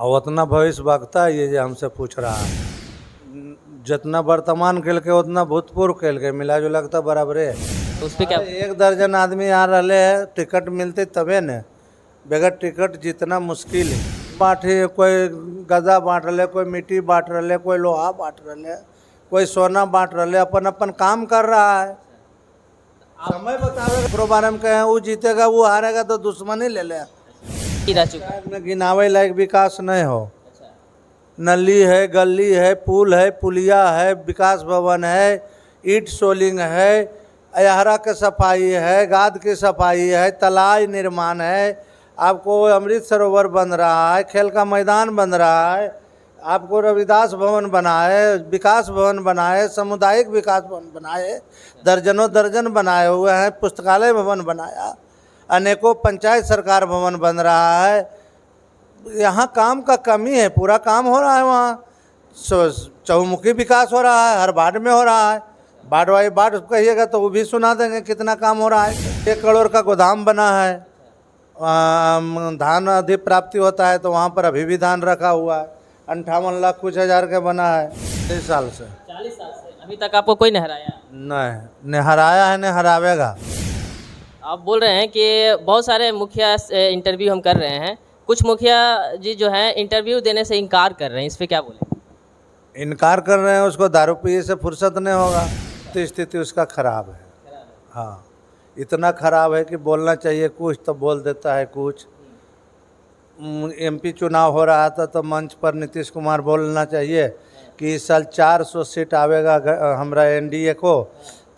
और उतना भविष्य वक्ता ये जो हमसे पूछ रहा है, जितना वर्तमान खेल के उतना भूतपूर्व खेल के मिला जुला तो बराबरे है। तो उस पर क्या? एक दर्जन आदमी आ रहे है, टिकट मिलते तबे न, बगैर टिकट जितना मुश्किल है। बांटे, कोई गदा बांट रहे, कोई मिट्टी बांट रहे, कोई लोहा बांट रहे, कोई सोना बांट रहे, अपन अपन काम कर रहा है। समय बतावे बारे में कहें वो जीतेगा वो हारेगा तो दुश्मनी ले ले। रह चुका है। गिनावे लायक विकास नहीं हो, नली है, गली है, पुल है, पुलिया है, विकास भवन है, ईट सोलिंग है, अहरा के सफाई है, गाद की सफाई है, तालाब निर्माण है, आपको अमृत सरोवर बन रहा है, खेल का मैदान बन रहा है, आपको रविदास भवन बनाए, विकास भवन बनाए, सामुदायिक विकास भवन बनाए, दर्जनों दर्जन बनाए हुए हैं, पुस्तकालय भवन बनाया, अनेकों पंचायत सरकार भवन बन रहा है। यहाँ काम का कमी है, पूरा काम हो रहा है। वहाँ चहुमुखी विकास हो रहा है, हर वार्ड में हो रहा है। वार्ड वाई वार्ड कहिएगा तो वो भी सुना देंगे कितना काम हो रहा है। 1 करोड़ का गोदाम बना है, धान अधिक प्राप्ति होता है तो वहाँ पर अभी भी धान रखा हुआ है। 58 लाख कुछ हज़ार का बना है 40 साल से। 40 साल से अभी तक आपको कोई नहीं हराया? नहीं हराया है, नहीं हरावेगा। आप बोल रहे हैं कि बहुत सारे मुखिया से इंटरव्यू हम कर रहे हैं, कुछ मुखिया जी जो हैं इंटरव्यू देने से इनकार कर रहे हैं, इस पे क्या बोले? इनकार कर रहे हैं, उसको दारू पिए से फुर्सत नहीं होगा तो स्थिति उसका खराब है। हाँ, इतना खराब है कि बोलना चाहिए कुछ तो बोल देता है कुछ। एमपी चुनाव हो रहा था तो मंच पर नीतीश कुमार बोलना चाहिए कि इस साल 400 सीट आवेगा हमारा एनडीए को,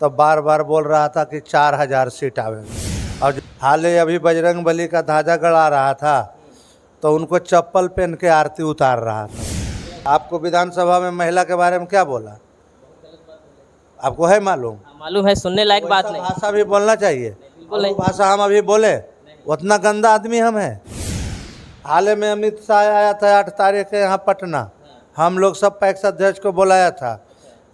तो बार बार बोल रहा था कि 4000 सीट आवेगा। और हाल ही अभी बजरंग बली का ध्वजा गड़ा रहा था तो उनको चप्पल पहन के आरती उतार रहा था। आपको विधानसभा में महिला के बारे में क्या बोला, आपको है मालूम? मालूम है, सुनने लायक बात नहीं। भाषा भी बोलना चाहिए। बिल्कुल नहीं। भाषा हम अभी बोले उतना गंदा आदमी हम हैं। हाल में अमित शाह आया था 8 तारीख के यहाँ पटना, हम लोग सब पैक्स अध्यक्ष को बुलाया था।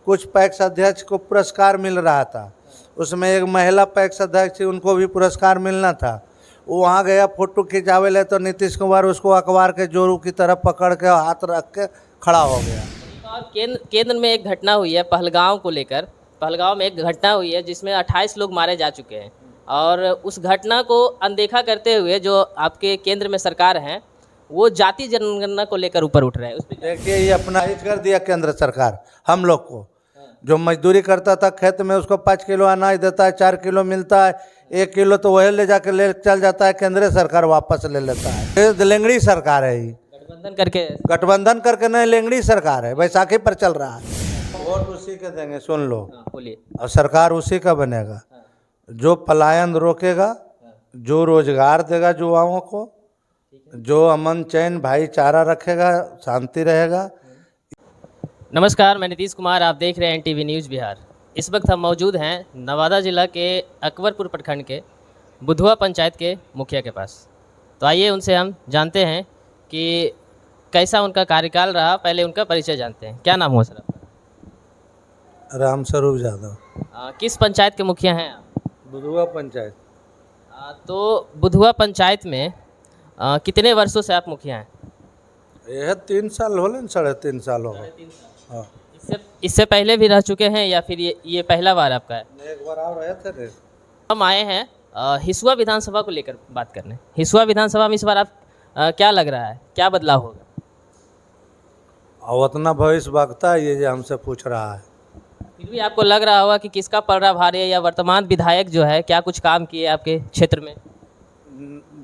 कुछ पैक्स अध्यक्ष को पुरस्कार मिल रहा था, उसमें एक महिला पैक्स अध्यक्ष थी, उनको भी पुरस्कार मिलना था। वो वहाँ गया फोटो खिंचावे ले तो नीतीश कुमार उसको अखबार के जोरू की तरफ पकड़ के हाथ रख के खड़ा हो गया। और केंद्र में एक घटना हुई है पहलगांव को लेकर। पहलगांव में एक घटना हुई है जिसमें 28 लोग मारे जा चुके हैं, और उस घटना को अनदेखा करते हुए जो आपके केंद्र में सरकार हैं वो जाति जनगणना को लेकर ऊपर उठ रहे हैं। उस पर देखिए ये अपना ही कर दिया केंद्र सरकार। हम लोग को जो मजदूरी करता था खेत में उसको 5 किलो अनाज देता है, 4 किलो मिलता है, 1 किलो तो वही ले जाके ले चल जाता है, केंद्र सरकार वापस ले लेता है। ये लेंगड़ी सरकार है, ही गठबंधन करके नहीं, लेंगड़ी सरकार है, बैसाखी पर चल रहा है। वोट उसी के देंगे, सुन लो। बोलिए। और सरकार उसी का बनेगा जो पलायन रोकेगा, जो रोजगार देगा युवाओं को, जो अमन चैन भाईचारा रखेगा, शांति रहेगा। नमस्कार, मैं नीतीश कुमार, आप देख रहे हैं टीवी न्यूज़ बिहार। इस वक्त हम मौजूद हैं नवादा जिला के अकबरपुर प्रखंड के बुधवा पंचायत के मुखिया के पास। तो आइए उनसे हम जानते हैं कि कैसा उनका कार्यकाल रहा। पहले उनका परिचय जानते हैं। क्या नाम हुआ सर आपका? रामस्वरूप यादव। किस पंचायत के मुखिया हैं आप? बुधवा पंचायत। तो बुधवा पंचायत में कितने वर्षों से आप मुखिया हैं? यह 3 साल हो गए, 3.5 साल हो गए। हाँ, इससे पहले भी रह चुके हैं या फिर ये पहला बार आपका है? एक बार और रहे थे रे। हम आए हैं हिसुआ विधानसभा को लेकर बात करने। हिसुआ विधानसभा में इस बार आप क्या लग रहा है, क्या बदलाव होगा? और उतना भविष्य वक्ता ये जो हमसे पूछ रहा है। फिर भी आपको लग रहा होगा कि किसका पलड़ा भारी है, या वर्तमान विधायक जो है क्या कुछ काम किए आपके क्षेत्र में?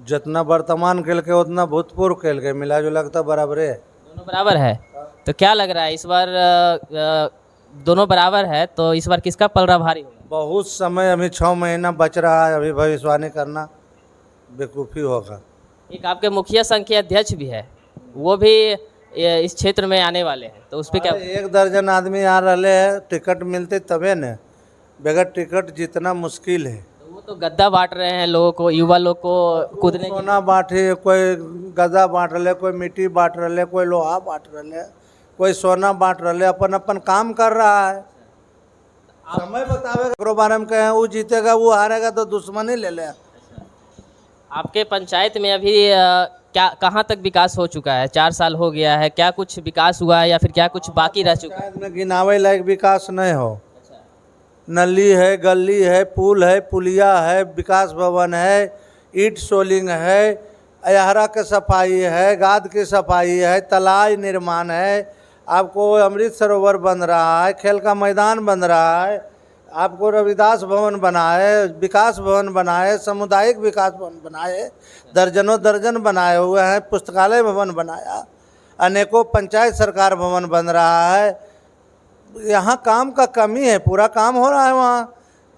जितना वर्तमान खेल के उतना भूतपूर्व खेल के मिला जुला तो बराबरे है। दोनों बराबर है। तो क्या लग रहा है इस बार दोनों बराबर है तो इस बार किसका पलड़ा भारी होगा? बहुत समय, अभी 6 महीना बच रहा है, अभी भविष्यवाणी करना बेवकूफ़ी होगा। एक आपके मुखिया संघ के अध्यक्ष भी है, वो भी इस क्षेत्र में आने वाले हैं, तो उस पर क्या? 1 दर्जन आदमी आ रहे है, टिकट मिलते तबे न, बगैर टिकट जितना मुश्किल है। तो वो तो गद्दा बांट रहे हैं लोगों को, युवा लोग को कूदने। सोना बांटे, कोई गदा बांट रहे, कोई मिट्टी बांट रहे, कोई लोहा बांट रहे, कोई सोना बांट रहे, अपन अपन काम कर रहा है। समय बतावे बारे में कहें वो जीतेगा वो हारेगा तो दुश्मनी ले ले। आपके पंचायत में अभी क्या कहाँ तक विकास हो चुका है? 4 साल हो गया है, क्या कुछ विकास हुआ है या फिर क्या कुछ बाकी रह चुका है? पंचायत में गिनावे लायक विकास नहीं हो। नली है, गली है, पुल है, पुलिया है, विकास भवन है, ईट सोलिंग है, अयाहरा की सफाई है, गाद की सफाई है, तालाब निर्माण है, आपको अमृत सरोवर बन रहा है, खेल का मैदान बन रहा है, आपको रविदास भवन बनाए, विकास भवन बनाए, सामुदायिक विकास भवन बनाए, दर्जनों दर्जन बनाए हुए हैं, पुस्तकालय भवन बनाया, अनेकों पंचायत सरकार भवन बन रहा है। यहाँ काम का कमी है, पूरा काम हो रहा है वहाँ।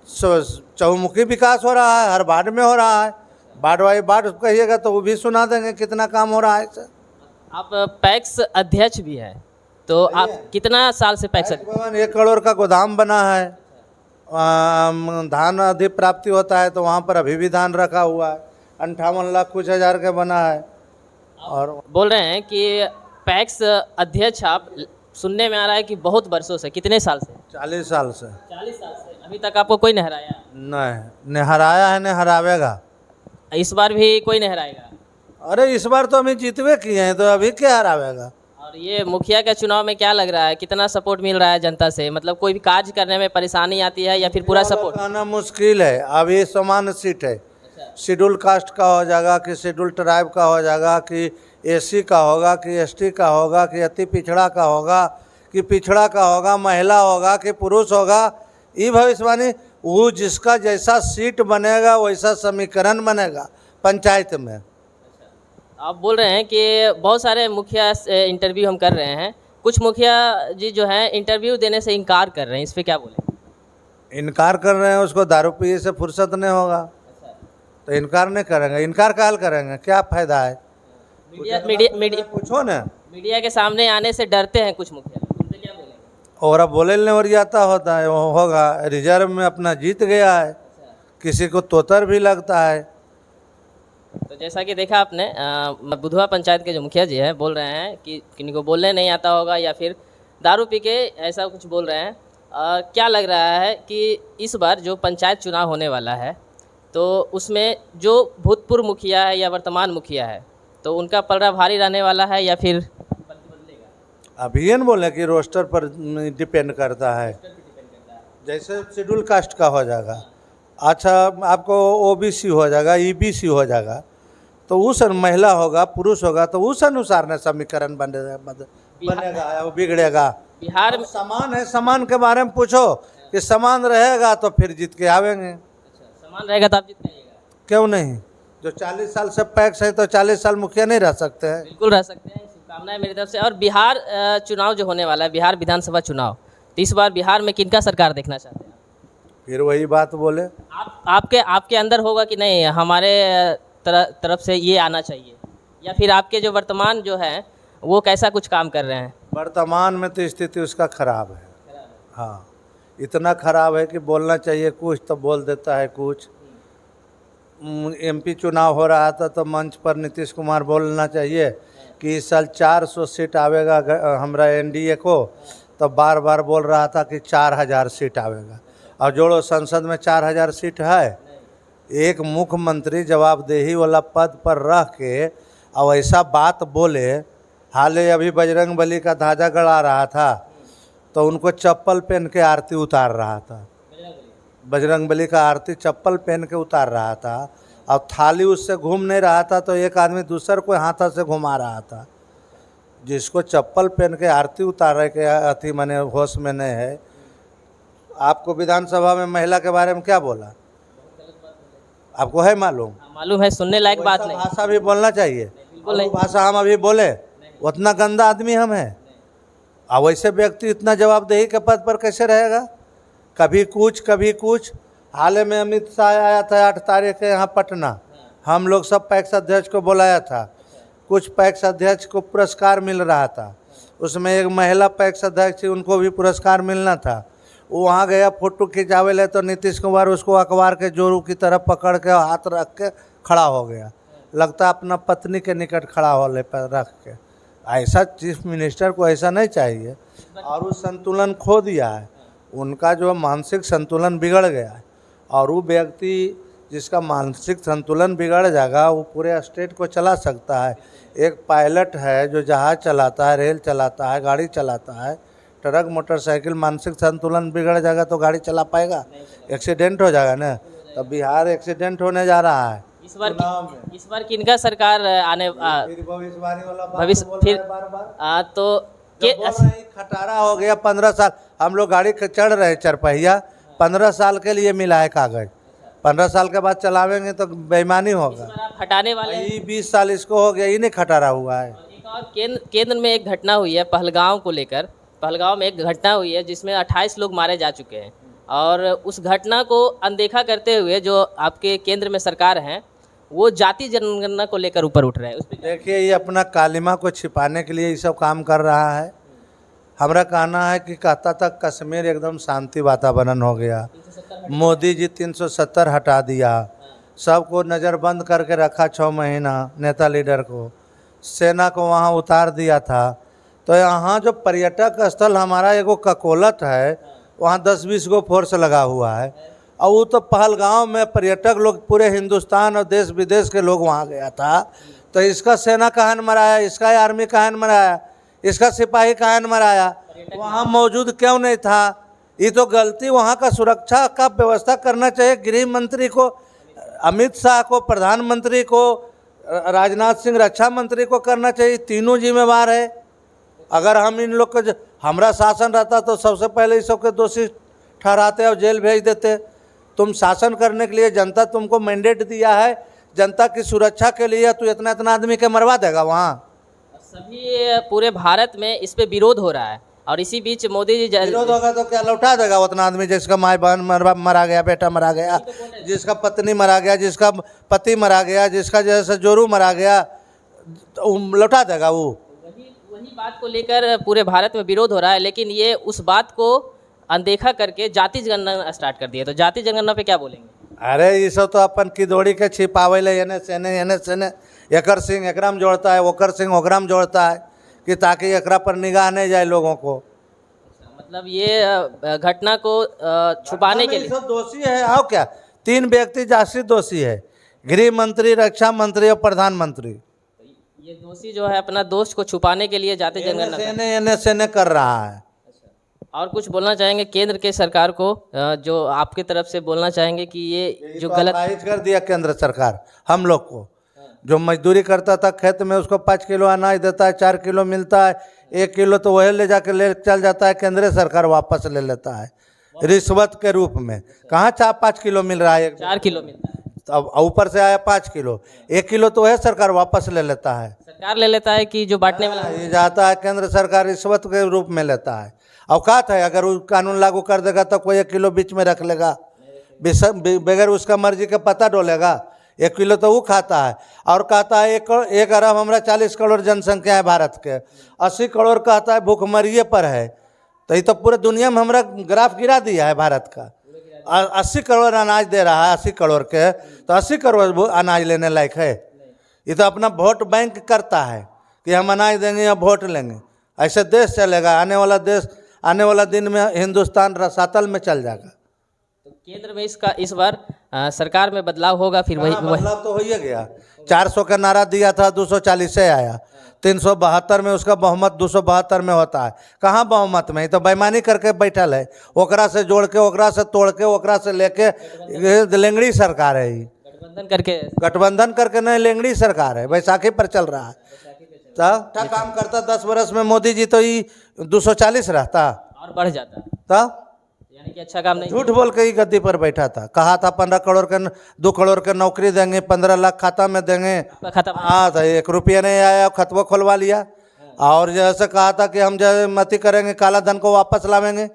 चहुमुखी विकास हो रहा है, हर वार्ड में हो रहा है। वार्ड वाई वार्ड कहिएगा तो वो भी सुना देंगे कितना काम हो रहा है सर। आप पैक्स अध्यक्ष भी हैं, तो आप कितना साल से पैक्स भवन 1 करोड़ का गोदाम बना है। धान अधिक प्राप्ति होता है तो वहाँ पर अभी भी धान रखा हुआ है। 58 लाख कुछ हज़ार का बना है। और बोल रहे हैं कि पैक्स अध्यक्ष आप, सुनने में आ रहा है कि बहुत वर्षों से, कितने साल से? 40 साल से। 40 साल से अभी तक आपको कोई नहीं हराया? नहीं हराया है, नहीं हरावेगा। इस बार भी कोई नहीं हराएगा? अरे इस बार तो हमें जीतवे किए हैं, तो अभी क्या हरावेगा। और ये मुखिया के चुनाव में क्या लग रहा है, कितना सपोर्ट मिल रहा है जनता से? मतलब कोई भी कार्य करने में परेशानी आती है या फिर पूरा सपोर्ट? कहना मुश्किल है। अब ये समान सीट है, शेड्यूल कास्ट का हो जाएगा कि शेड्यूल ट्राइब का हो जाएगा कि एसी का होगा कि एसटी का होगा कि अति पिछड़ा का होगा कि पिछड़ा का होगा, महिला होगा कि पुरुष होगा। ये भविष्यवाणी वो जिसका जैसा सीट बनेगा वैसा समीकरण बनेगा पंचायत में। आप बोल रहे हैं कि बहुत सारे मुखिया से इंटरव्यू हम कर रहे हैं, कुछ मुखिया जी जो हैं इंटरव्यू देने से इनकार कर रहे हैं, इस पर क्या बोले? इनकार कर रहे हैं, उसको दारू पिए से फुर्सत नहीं होगा तो इनकार नहीं करेंगे। इनकार का हल करेंगे, क्या फ़ायदा है। मीडिया पूछो ना, मीडिया के सामने आने से डरते हैं कुछ मुखिया, उनसे क्या बोलेंगे? और अब बोले नहीं और जाता होता है, वो होगा रिजर्व में अपना जीत गया है, किसी को तोतर भी लगता है। तो जैसा कि देखा आपने, बुधवा पंचायत के जो मुखिया जी हैं बोल रहे हैं कि किन्हीं को बोलने नहीं आता होगा या फिर दारू पी के ऐसा कुछ बोल रहे हैं। क्या लग रहा है कि इस बार जो पंचायत चुनाव होने वाला है तो उसमें जो भूतपूर्व मुखिया है या वर्तमान मुखिया है तो उनका पलड़ा भारी रहने वाला है या फिर बदलेगा? अभी ये न बोले कि रोस्टर पर डिपेंड करता है, जैसे शेड्यूल कास्ट का हो जाएगा, अच्छा आपको ओबीसी हो जाएगा, ईबीसी हो जाएगा, तो उस महिला होगा पुरुष होगा तो उस अनुसार न समीकरण बनेगा, वो बिगड़ेगा। बिहार में समान है, समान के बारे में पूछो कि समान रहेगा तो फिर जीत के आवेंगे। समान रहेगा तो आप जीत जाइएगा? क्यों नहीं, जो 40 साल से पैक्स है तो 40 साल मुखिया नहीं रह सकते हैं। बिल्कुल रह सकते हैं, शुभकामनाएं मेरी तरफ से। और बिहार चुनाव जो होने वाला है, बिहार विधानसभा चुनाव, तो इस बार बिहार में किनका सरकार देखना चाहते हैं? फिर वही बात बोले, आपके अंदर होगा कि नहीं हमारे तरफ से ये आना चाहिए, या फिर आपके जो वर्तमान जो है वो कैसा कुछ काम कर रहे हैं? वर्तमान में तो स्थिति उसका खराब है। हाँ, इतना खराब है कि बोलना चाहिए कुछ तो बोल देता है कुछ। एमपी चुनाव हो रहा था तो मंच पर नीतीश कुमार बोलना चाहिए कि इस साल 400 सीट आवेगा हमारा एनडीए को, तो बार बार बोल रहा था कि 4000 सीट आवेगा। और जोड़ो संसद में 4000 सीट है। एक मुख्यमंत्री जवाबदेही वाला पद पर रह के और ऐसा बात बोले। हाल ही अभी बजरंग बली का ध्वजा गड़ा रहा था तो उनको चप्पल पहन के आरती उतार रहा था। बजरंग बली का आरती चप्पल पहन के उतार रहा था और थाली उससे घूम नहीं रहा था तो एक आदमी दूसर को हाथा से घुमा रहा था। जिसको चप्पल पहन के आरती उतार के अति मने होश में नहीं है। आपको विधानसभा में महिला के बारे में क्या बोला, आपको है मालूम? मालूम है, सुनने लायक बात नहीं। भाषा भी बोलना चाहिए, वो भाषा हम अभी बोले उतना गंदा आदमी हम हैं। और वैसे व्यक्ति इतना जवाबदेही के पद पर कैसे रहेगा? कभी कुछ। हाल में अमित शाह आया था 8 तारीख के यहाँ पटना, हम लोग सब पैक्स अध्यक्ष को बुलाया था। कुछ पैक्स अध्यक्ष को पुरस्कार मिल रहा था, उसमें एक महिला पैक्स अध्यक्ष थी, उनको भी पुरस्कार मिलना था। वो वहाँ गया फोटो खिंचावे ले तो नीतीश कुमार उसको अखबार के जोरू की तरफ पकड़ के हाथ रख के खड़ा हो गया, लगता अपना पत्नी के निकट खड़ा हो ले पर रख के। ऐसा चीफ मिनिस्टर को ऐसा नहीं चाहिए। और वो संतुलन खो दिया है, उनका जो मानसिक संतुलन बिगड़ गया है। और वो व्यक्ति जिसका मानसिक संतुलन बिगड़ जाएगा वो पूरे स्टेट को चला सकता है। एक पायलट है जो जहाज चलाता है, रेल चलाता है, गाड़ी चलाता है, ट्रक मोटरसाइकिल, मानसिक संतुलन बिगड़ जाएगा तो गाड़ी चला पाएगा? एक्सीडेंट हो जाएगा ना। तो बिहार एक्सीडेंट होने जा रहा है इस बार किनका सरकार आने फिर भविष्यवाणी वाला बात भविष्य तो बोल फिर रहे हैं बार-बार। तो जो बोल रहे हैं, खटारा हो गया 15 साल, हम लोग गाड़ी चढ़ रहे हैं चरपहिया, 15 साल के लिए मिला है कागज, 15 साल के बाद चलावेंगे तो बेईमानी इस होगा। बार आप हटाने वाले हैं। यही 20 साल इसको हो गया, ही नहीं खटारा हुआ है। एक और केंद्र में एक घटना हुई है पहलगांव को लेकर। पहलगांव में एक घटना हुई है जिसमें 28 लोग मारे जा चुके हैं, और उस घटना को अनदेखा करते हुए जो आपके केंद्र में सरकार है वो जाति जनगणना को लेकर ऊपर उठ रहे हैं। उस पर देखिए, ये अपना कालिमा को छिपाने के लिए ये सब काम कर रहा है। हमारा कहना है कि कहता तक कश्मीर एकदम शांति वातावरण हो गया, मोदी जी 370 हटा दिया, सबको नज़रबंद करके रखा 6 महीना, नेता लीडर को, सेना को वहाँ उतार दिया था। तो यहाँ जो पर्यटक स्थल हमारा एगो ककोलत है, वहाँ 10-20 गो फोर्स लगा हुआ है, और वो तो पहलगांव में पर्यटक लोग पूरे हिंदुस्तान और देश विदेश के लोग वहाँ गया था। तो इसका सेना कहाँ न मराया, इसका आर्मी कहाँ न मराया, इसका सिपाही कहाँ न मराया, वहाँ मौजूद क्यों नहीं था? ये तो गलती वहाँ का सुरक्षा का व्यवस्था करना चाहिए गृह मंत्री को, अमित शाह को, प्रधानमंत्री को, राजनाथ सिंह रक्षा मंत्री को करना चाहिए। तीनों जिम्मेवार है। अगर हम इन लोग को, हमारा शासन रहता तो सबसे पहले इस सबके दोषी ठहराते और जेल भेज देते। तुम शासन करने के लिए, जनता तुमको मैंडेट दिया है, जनता की सुरक्षा के लिए, तू इतना इतना आदमी के मरवा देगा वहाँ? सभी पूरे भारत में इस पे विरोध हो रहा है, और इसी बीच मोदी जी विरोध होगा तो क्या लौटा देगा उतना आदमी जिसका माँ बहन मरा गया, बेटा मरा गया, जिसका पत्नी मरा गया, जिसका पति मरा गया, जिसका जैसे जोरू मरा गया, तो लौटा देगा वो? वही बात को लेकर पूरे भारत में विरोध हो रहा है, लेकिन ये उस बात को अनदेखा करके जाति जनगणना स्टार्ट कर दिया। तो जाति जनगणना पे क्या बोलेंगे? अरे ये सब तो अपन की दौड़ी के छिपावे ले, एने सेने एकर सिंह एकरा में जोड़ता है, ओकर सिंह ओकरा में जोड़ता है, कि ताकि एकरा पर निगाह नहीं जाए लोगों को। मतलब ये घटना को छुपाने के लिए सब दोषी है। आओ क्या, 3 व्यक्ति जाति दोषी है, गृह मंत्री, रक्षा मंत्री और प्रधानमंत्री। ये दोषी जो है अपना दोष को छुपाने के लिए जाति जनगणना एने कर रहा है। और कुछ बोलना चाहेंगे केंद्र के सरकार को, जो आपके तरफ से बोलना चाहेंगे कि ये जो गलत खारिज कर दिया केंद्र सरकार हम लोग को। जो मजदूरी करता था खेत में, उसको 5 किलो अनाज देता है, 4 किलो मिलता है, 1 किलो तो वही ले जाकर ले चल जाता है, केंद्र सरकार वापस ले लेता है रिश्वत के रूप में। कहाँ 4-5 किलो मिल रहा है, 4 किलो मिलता है, अब ऊपर से आया 5 किलो, 1 किलो तो है सरकार वापस ले लेता है। सरकार ले लेता है कि जो बांटने वाला ये जाता है केंद्र सरकार रिश्वत के रूप में लेता है। औकात है, अगर वो कानून लागू कर देगा तो कोई 1 किलो बीच में रख लेगा, बगैर उसका मर्जी के पता डोलेगा। 1 किलो तो वो खाता है, और कहता है 1 अरब हमारा 40 करोड़ जनसंख्या है भारत के, 80 करोड़ कहता है भूखमरिये पर है। तो ये तो पूरे दुनिया में हमारा ग्राफ गिरा दिया है भारत का। 80 करोड़ अनाज दे रहा है, 80 करोड़ के, तो 80 करोड़ अनाज लेने लायक है? ये तो अपना वोट बैंक करता है कि हम अनाज देंगे या वोट लेंगे। ऐसे देश चलेगा? आने वाला दिन में हिंदुस्तान रसातल में चल जाएगा। तो केंद्र में इस बार सरकार में बदलाव होगा। फिर वही बदलाव तो हो ही गया। 400 का नारा दिया था, 240 से आया, 372 में उसका बहुमत 272 में होता है। कहाँ बहुमत में? तो बेईमानी करके बैठल है, ओकरा से जोड़ के, ओकरा से तोड़ के, ओकरा से लेके, लेंगड़ी सरकार है। गठबंधन करके नहीं, लेंगड़ी सरकार है, बैसाखी पर चल रहा है। तो अच्छा काम करता 10 वर्ष में मोदी जी तो ये 240 रहता और बढ़ जाता, तो यानी कि अच्छा काम नहीं। झूठ बोल के ही गद्दी पर बैठा था। कहा था 15 करोड़ के 2 करोड़ के नौकरी देंगे, 15 लाख खाता में देंगे। हाँ, तो 1 रुपया नहीं आया, खतवा खुलवा लिया। और जैसे कहा था कि हम जैसे मती करेंगे, काला धन को वापस लावेंगे,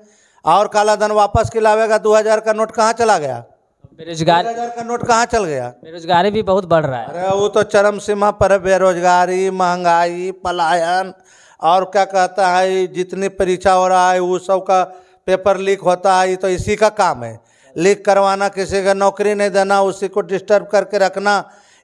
और काला धन वापस की लावेगा। 2000 का नोट कहाँ चला गया? बेरोजगार 2000 का नोट कहाँ चल गया? बेरोजगारी भी बहुत बढ़ रहा है। अरे वो तो चरम सीमा पर है, बेरोजगारी, महंगाई, पलायन, और क्या कहता है, जितनी परीक्षा हो रहा है वो सब का पेपर लीक होता है। ये तो इसी का काम है, लीक करवाना, किसी का नौकरी नहीं देना, उसी को डिस्टर्ब करके रखना।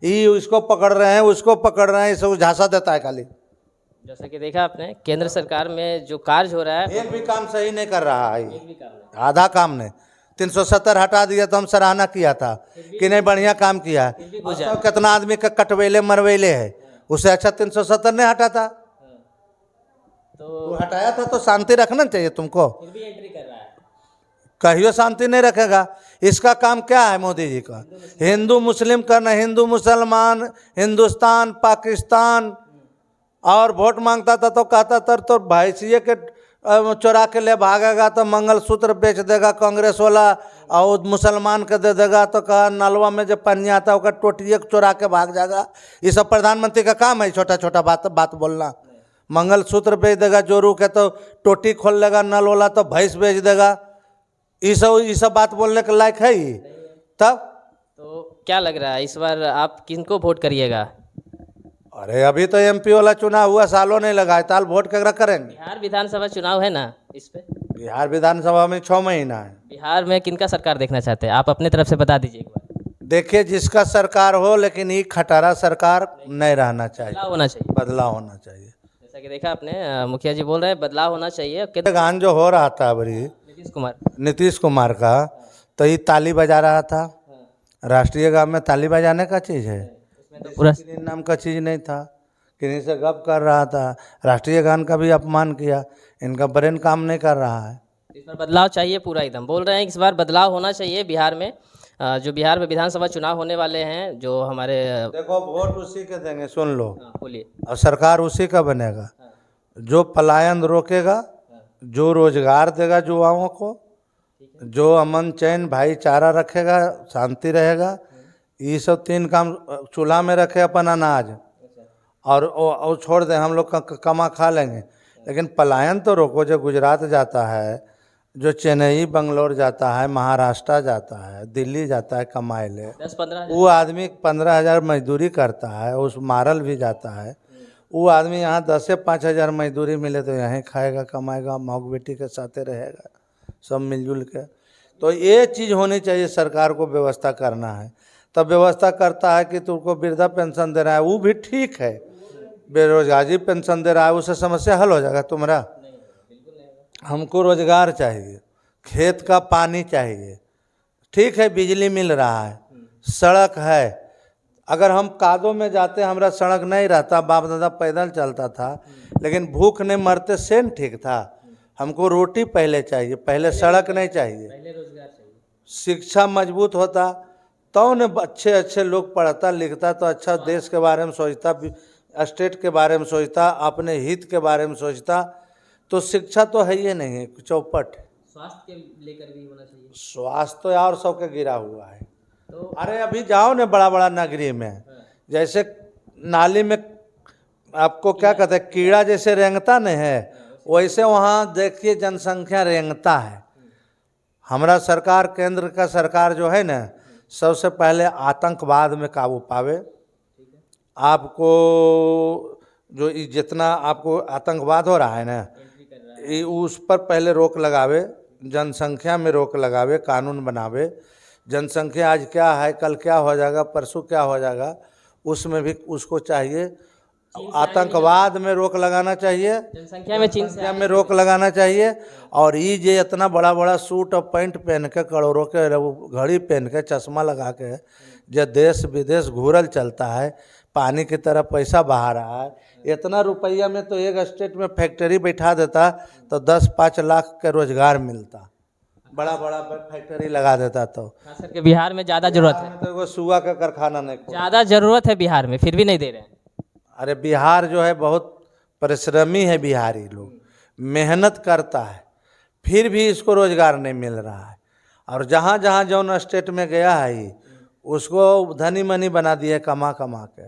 ये उसको पकड़ रहे हैं, उसको पकड़ रहे हैं, सब झांसा देता है खाली। जैसा कि देखा आपने केंद्र सरकार में जो कार्य हो रहा है, एक भी काम सही नहीं कर रहा है, एक भी काम नहीं। आधा काम नहीं। 370 हटा दिया तो हम सराहना किया था कि नहीं बढ़िया काम किया है। और कितना आदमी का कटवेले मरवेले है, उससे अच्छा 370 नहीं हटा था। तो हटाया था तो शांति रखना चाहिए तुमको। फिर भी एंट्री कर रहा है। कहियो शांति नहीं रखेगा। इसका काम क्या है मोदी जी का? हिंदू मुस्लिम करना, हिंदू मुसलमान, हिंदुस्तान पाकिस्तान। और वोट मांगता था तो कहता था तो भैंसिए के चुरा के ले भागेगा तो मंगलसूत्र बेच देगा कांग्रेस वाला, और मुसलमान के दे देगा तो कहा नलवा में जब पानी आता है टोटिए चुरा के भाग जाएगा। ये सब प्रधानमंत्री का काम है, छोटा छोटा बात बोलना। मंगलसूत्र बेच देगा जोरू के तो टोटी खोल लेगा, नल वाला तो भैंस बेच देगा। ये सब बात बोलने के लायक है ही? तब तो क्या लग रहा है इस बार आप किनको वोट करिएगा? अरे अभी तो एमपी वाला चुनाव हुआ, सालों नहीं लगा है, ताल वोट केकरा करेंगे? बिहार विधानसभा चुनाव है ना इस पे? बिहार विधानसभा में 6 महीना है। बिहार में किनका सरकार देखना चाहते हैं आप? अपने तरफ से बता दीजिए एक बार। देखिए जिसका सरकार हो, लेकिन ये खटारा सरकार नहीं रहना चाहिए, बदलाव होना चाहिए। बदलाव होना चाहिए। जैसा कि देखा आपने, मुखिया जी बोल रहे हैं बदलाव होना चाहिए। गान जो हो रहा था अभी नीतीश कुमार का, तो ये ताली बजा रहा था। राष्ट्रीय गान में ताली बजाने का चीज़ है? पूरा किन्हीं नाम का चीज़ नहीं था, किन्हीं से गप कर रहा था। राष्ट्रीय गान का भी अपमान किया। इनका ब्रेन काम नहीं कर रहा है। इस बार बदलाव चाहिए पूरा एकदम। बोल रहे हैं इस बार बदलाव होना चाहिए बिहार में। जो बिहार में विधानसभा चुनाव होने वाले हैं, जो हमारे देखो वोट उसी के देंगे, सुन लो। बोलिए। और सरकार उसी का बनेगा जो पलायन रोकेगा, जो रोजगार देगा युवाओं को, जो अमन चैन भाईचारा रखेगा, शांति रहेगा। ये सब 3 काम। चूल्हा में रखे अपन अनाज और छोड़ दें, हम लोग कमा खा लेंगे। लेकिन पलायन तो रोको। जो गुजरात जाता है, जो चेन्नई बंगलोर जाता है, महाराष्ट्र जाता है, दिल्ली जाता है कमाए ले, 10-15 वो आदमी 15,000 मजदूरी करता है, उस मारल भी जाता है। वो आदमी यहाँ 10 से 5,000 मजदूरी मिले तो यहीं खाएगा, कमाएगा, मौक बेटी के साथे रहेगा, सब मिलजुल के। तो ये चीज़ होनी चाहिए, सरकार को व्यवस्था करना है। तब व्यवस्था करता है कि तुमको वृद्धा पेंशन दे रहा है, वो भी ठीक है। बेरोजगारी पेंशन दे रहा है, उससे समस्या हल हो जाएगा तुम्हारा? हमको रोजगार चाहिए, खेत का पानी चाहिए, ठीक है, बिजली मिल रहा है, सड़क है। अगर हम कादों में जाते, हमारा सड़क नहीं रहता, बाप दादा पैदल चलता था, लेकिन भूख नहीं मरते, सेन ठीक था। हमको रोटी पहले चाहिए, पहले सड़क नहीं चाहिए। पहले रोजगार चाहिए। शिक्षा मजबूत होता तो न अच्छे अच्छे लोग पढ़ता लिखता तो अच्छा देश के बारे में सोचता, स्टेट के बारे में सोचता, अपने हित के बारे में सोचता। तो शिक्षा तो है ही नहीं है, चौपट। स्वास्थ्य के लेकर भी होना चाहिए। स्वास्थ्य तो और सबके गिरा हुआ है। तो अरे अभी जाओ ना बड़ा बड़ा नगरी में, जैसे नाली में आपको क्या कहते हैं, कीड़ा जैसे रेंगता नहीं है, वैसे वहाँ देखिए जनसंख्या रेंगता है। हमारा सरकार, केंद्र का सरकार जो है ना, सबसे पहले आतंकवाद में काबू पावे। आपको जो जितना आपको आतंकवाद हो रहा है ना, उस पर पहले रोक लगावे, जनसंख्या में रोक लगावे, कानून बनावे। जनसंख्या आज क्या है, कल क्या हो जाएगा, परसों क्या हो जाएगा, उसमें भी उसको चाहिए। आतंकवाद में रोक लगाना चाहिए, जनसंख्या में रोक लगाना चाहिए। और ये जो इतना बड़ा बड़ा सूट और पैंट पहन के, करोड़ों के घड़ी पहन के, चश्मा लगा के जो देश विदेश घूरल चलता है, पानी की तरह पैसा बहा रहा है। इतना रुपया में तो एक स्टेट में फैक्ट्री बैठा देता तो 10-5 लाख के रोजगार मिलता, बड़ा बड़ा फैक्ट्री लगा देता। तो खास करके बिहार में ज़्यादा जरूरत है। तो वो सुआ का कारखाना नहीं, ज़्यादा जरूरत है बिहार में, फिर भी नहीं दे रहे हैं। अरे बिहार जो है बहुत परिश्रमी है, बिहारी लोग मेहनत करता है, फिर भी इसको रोजगार नहीं मिल रहा है। और जहाँ जहाँ जौन स्टेट में गया है ही, उसको धनी मनी बना दिए कमा कमा के,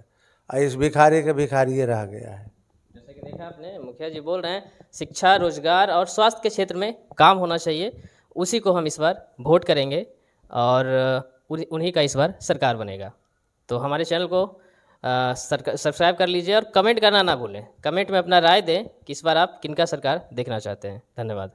और इस भिखारी के भिखारी रह गया है। जैसे कि देखा आपने, मुखिया जी बोल रहे हैं शिक्षा, रोजगार और स्वास्थ्य के क्षेत्र में काम होना चाहिए। उसी को हम इस बार वोट करेंगे और उन्हीं का इस बार सरकार बनेगा। तो हमारे चैनल को सब्सक्राइब कर लीजिए और कमेंट करना ना भूलें। कमेंट में अपना राय दें कि इस बार आप किनका सरकार देखना चाहते हैं। धन्यवाद।